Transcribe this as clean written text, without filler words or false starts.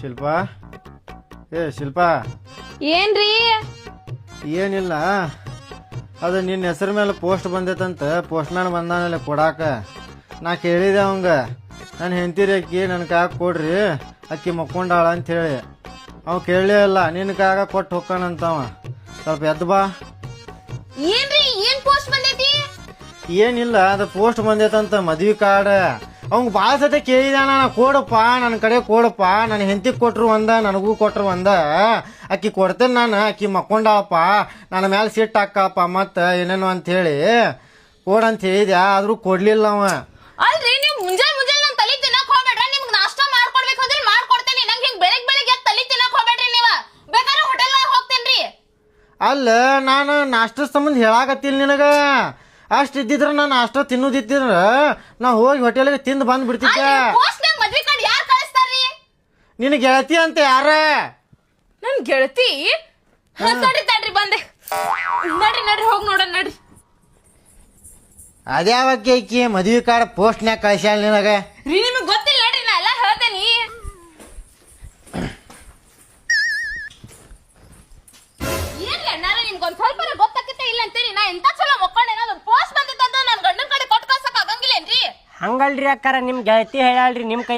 ಶಿಲ್ಪಾ ಶಿಲ್ಪಾ ಏನ್ರಿ? ಏನಿಲ್ಲ, ಅದು ನಿನ್ನ ಹೆಸರು ಮೇಲೆ ಪೋಸ್ಟ್ ಬಂದೈತಂತ ಪೋಸ್ಟ್ ಮ್ಯಾನ್ ಬಂದಾನಲ್ಲ ಕೊಡಾಕ. ನಾ ಕೇಳಿದೆ ಅವಂಗ, ನಾನು ಹೆಂಡ್ತೀರಿ ಅಕ್ಕಿ ನನ್ನ ಕಾಗ ಕೊಡ್ರಿ, ಅಕ್ಕಿ ಮಕ್ಕೊಂಡಾಳ ಅಂಥೇಳಿ. ಅವ ಕೇಳಲೇ ಇಲ್ಲ, ನಿನ್ನ ಕಾಗ ಕೊಟ್ಟು ಹೊಕ್ಕಾನಂತವ. ಸ್ವಲ್ಪ ಎದ್ದು ಬಾ. ಏನ್ರಿ ಏನ್ ಪೋಸ್ಟ್ ಬಂದೈತಿ? ಏನಿಲ್ಲ, ಅದು ಪೋಸ್ಟ್ ಬಂದೈತಂತ ಮದ್ವಿ ಕಾರ್ಡ್. ಅವಂಗ ಭಾಳ ಸತೆ ಕೇಳಿದಾನ, ಕೊಡಪ್ಪ ನನ್ನ ಕಡೆ ಕೊಡಪ್ಪ, ನನ್ನ ಹೆಂಡತಿಗೆ ಕೊಟ್ರು ಒಂದ ನನಗೂ ಕೊಟ್ರು ಒಂದ, ಅಕ್ಕಿ ಕೊಡ್ತೇನೆ ನಾನು, ಅಕ್ಕಿ ಮಕ್ಕೊಂಡಾಳಪ್ಪ, ನನ್ನ ಮೇಲೆ ಸಿಟ್ಟು ಹಾಕಪ್ಪ ಮತ್ತೆ ಏನೇನು ಅಂತ ಹೇಳಿ ಕೊಡಂತ ಹೇಳಿದೆ. ಆದ್ರೂ ಕೊಡ್ಲಿಲ್ಲ ಅವ. ಅಲ್ರಿ ನೀವು ಮುಂಜಾನೆ ನನ್ ತಲಿ ತಿನ್ನಕ್ ಹೋಗ್ಬೇಡ್ರ. ನಿಮ್ಗೆ ನಾಷ್ಟಾ ಮಾಡ್ಕೊಡ್ಬೇಕು ಅಂದ್ರೆ ಮಾಡ್ಕೊಡ್ತೇನೆ. ನಂಗೆ ಹಿಂಗ್ ಬೆಳಗ್ಗೆ ತಲಿ ತಿನ್ನಕ್ ಹೋಗ್ಬೇಡ್ರಿ. ನೀವ ಬೇಕಾದ್ರೆ ಹೋಟೆಲ್ ಹೋಗ್ತೇನ್ರಿ. ಅಲ್ಲ, ನಾನು ನಾಷ್ಟ ಸಂಬಂಧ ಹೇಳಾಕತ್ತಿಲ್ಲ ನಿನಗ. ಅಷ್ಟು ಇದ್ದಿದ್ರ ನಾನು ನಾಷ್ಟ ತಿನ್ನೋದಿತ್ತಿದ್ರ ನಾ ಹೋಗಿ ಹೋಟೆಲ್ಗೆ ತಿಂದು ಬಂದ್ಬಿಡ್ತಿದ್ದೆ. ಮದ್ವೆ ಕಾರ್ಡ್ ಯಾರು ಕಳಿಸ್ತಾರ್ರಿ? ನಿನ್ನ ಗೆಳತಿ ಅಂತ ಯಾರ? ನನ್ ಗೆಳತಿ. ತಡ್ರಿ ಬಂದೆ. ನಡ್ರಿ ಹೋಗಿ ನೋಡೋಣ ನಡ್ರಿ. ಅದ್ಯಾವಕ್ಕೆ ಐಕಿ ಮದ್ವಿ ಕಾರ್ಡ್ ಪೋಸ್ಟ್ನ್ಯಾಗ ಕಳ್ಸ್ಯಾಳ ನಿನಗ? ರೀ ನಿಮಗ್ ಗೊತ್ತಿಲ್ಲ ನಡ್ರಿ, ನಾ ಎಲ್ಲ ಹೇಳ್ತೇನಿ. ಏನ್ರಿ ಅಣ್ಣಾರ, ನಿಮ್ಗೊಂದ್ ಸ್ವಲ್ಪ ಗೊತ್ತಾಕತ್ತೆ ಇಲ್ಲ ಅಂತೀರಿ. ನಾ ಎಂತ ಚಲೋ ಮಕ್ಕೊಂಡೇನ, ಅದು ಪೋಸ್ಟ್ ಬಂದಿತ್ತಂತ ನನ್ ಗಂಡನ ಕಡೆ ಕೊಟ್ಟು ಕಳ್ಸಕ್ ಆಗಂಗಿಲ್ಲೇನ್ರಿ? ಹಂಗಲ್ರಿ ಅಕ್ಕಾರ, ನಿಮ್ ಗೆಳತಿ ಹೇಳಲ್ರಿ ನಿಮ್ ಕೈ